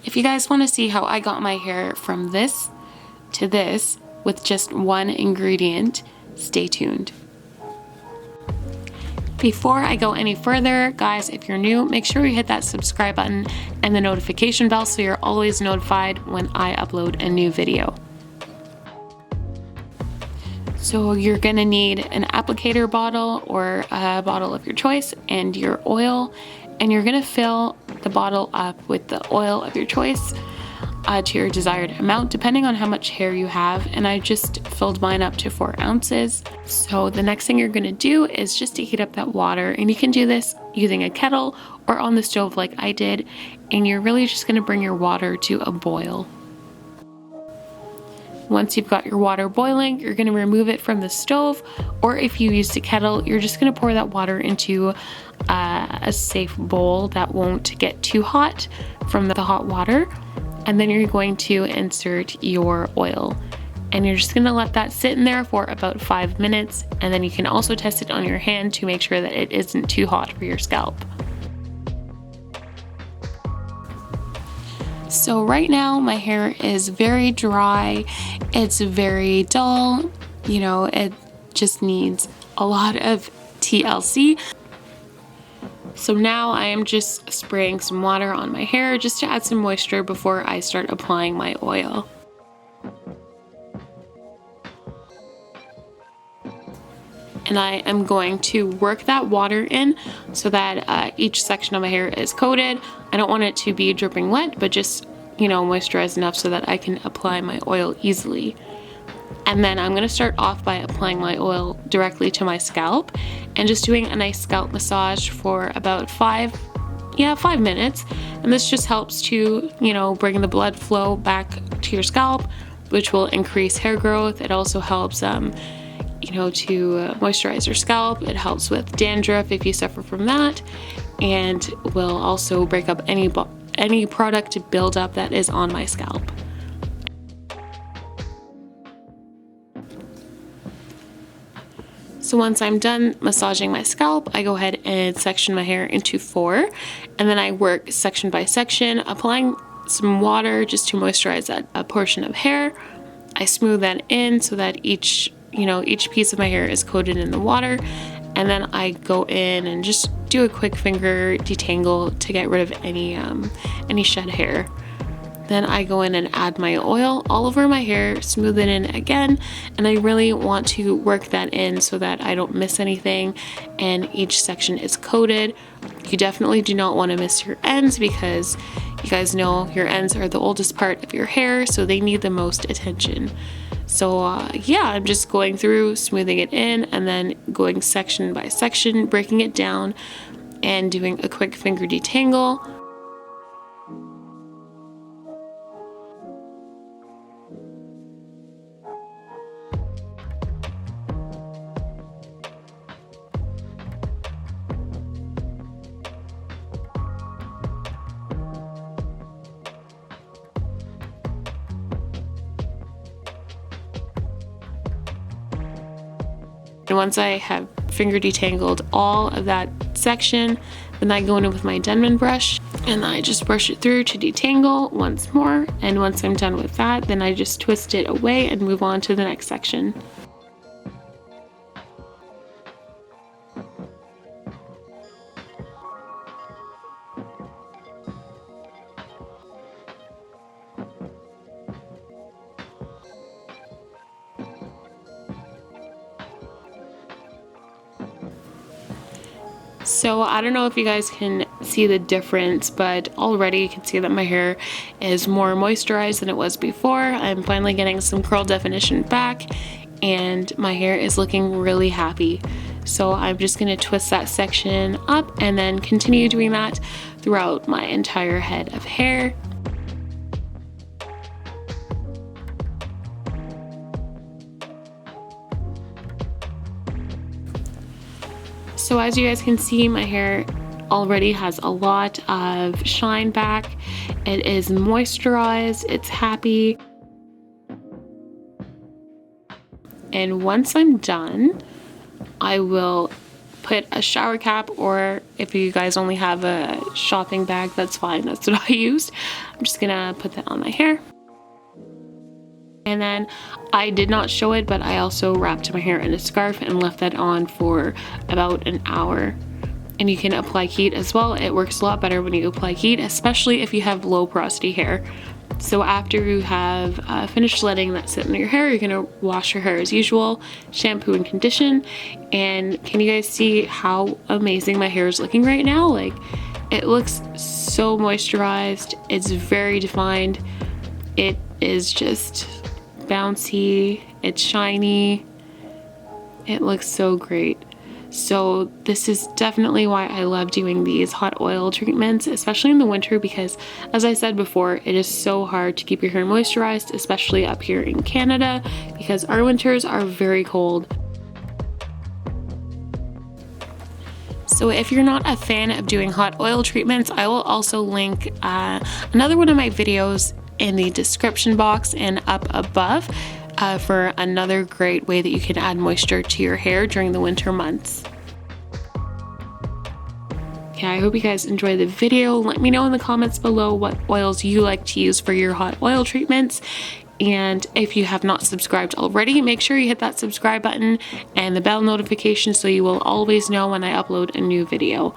If you guys want to see how I got my hair from this to this with just one ingredient, stay tuned. Before I go any further, guys, if you're new, make sure you hit that subscribe button and the notification bell so you're always notified when I upload a new video. So you're gonna need an applicator bottle or a bottle of your choice and your oil, and you're gonna fill the bottle up with the oil of your choice to your desired amount depending on how much hair you have, and I just filled mine up to 4 ounces. So the next thing you're gonna do is just to heat up that water, and you can do this using a kettle or on the stove like I did, and you're really just gonna bring your water to a boil. Once you've got your water boiling, you're going to remove it from the stove, or if you used a kettle, you're just going to pour that water into a safe bowl that won't get too hot from the hot water, and then you're going to insert your oil. And you're just going to let that sit in there for about 5 minutes, and then you can also test it on your hand to make sure that it isn't too hot for your scalp. So right now my hair is very dry, it's very dull, you know, it just needs a lot of TLC. So now I am just spraying some water on my hair just to add some moisture before I start applying my oil. And I am going to work that water in so that each section of my hair is coated. I don't want it to be dripping wet, but just, you know, moisturized enough so that I can apply my oil easily. And then I'm gonna start off by applying my oil directly to my scalp and just doing a nice scalp massage for about 5 minutes. And this just helps to, you know, bring the blood flow back to your scalp, which will increase hair growth. It also helps you know, to moisturize your scalp. It helps with dandruff if you suffer from that, and will also break up any product buildup that is on my scalp. So once I'm done massaging my scalp, I go ahead and section my hair into 4, and then I work section by section, applying some water just to moisturize that portion of hair. I smooth that in so that each piece of my hair is coated in the water, and then I go in and just do a quick finger detangle to get rid of any shed hair. Then I go in and add my oil all over my hair, smooth it in again, and I really want to work that in so that I don't miss anything and each section is coated. You definitely do not want to miss your ends because you guys know your ends are the oldest part of your hair, so they need the most attention. So yeah, I'm just going through, smoothing it in, and then going section by section, breaking it down, and doing a quick finger detangle. And once I have finger detangled all of that section, then I go in with my Denman brush and I just brush it through to detangle once more. And once I'm done with that, then I just twist it away and move on to the next section. So I don't know if you guys can see the difference, but already you can see that my hair is more moisturized than it was before. I'm finally getting some curl definition back and my hair is looking really happy. So I'm just going to twist that section up and then continue doing that throughout my entire head of hair. So as you guys can see, my hair already has a lot of shine back. It is moisturized, it's happy. And once I'm done, I will put a shower cap, or if you guys only have a shopping bag, that's fine. That's what I used. I'm just gonna put that on my hair. And then I did not show it, but I also wrapped my hair in a scarf and left that on for about an hour. And you can apply heat as well. It works a lot better when you apply heat, especially if you have low porosity hair. So after you have finished letting that sit in your hair, you're gonna wash your hair as usual, shampoo and condition. And can you guys see how amazing my hair is looking right now? Like, it looks so moisturized. It's very defined. It is just bouncy. It's shiny. It looks so great. So this is definitely why I love doing these hot oil treatments, especially in the winter, because as I said before, it is so hard to keep your hair moisturized, especially up here in Canada, because our winters are very cold. So if you're not a fan of doing hot oil treatments, I will also link another one of my videos in the description box and up above for another great way that you can add moisture to your hair during the winter months. Okay, I hope you guys enjoyed the video. Let me know in the comments below what oils you like to use for your hot oil treatments. And if you have not subscribed already, make sure you hit that subscribe button and the bell notification so you will always know when I upload a new video.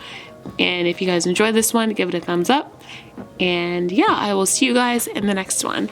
And if you guys enjoyed this one, give it a thumbs up. And yeah, I will see you guys in the next one.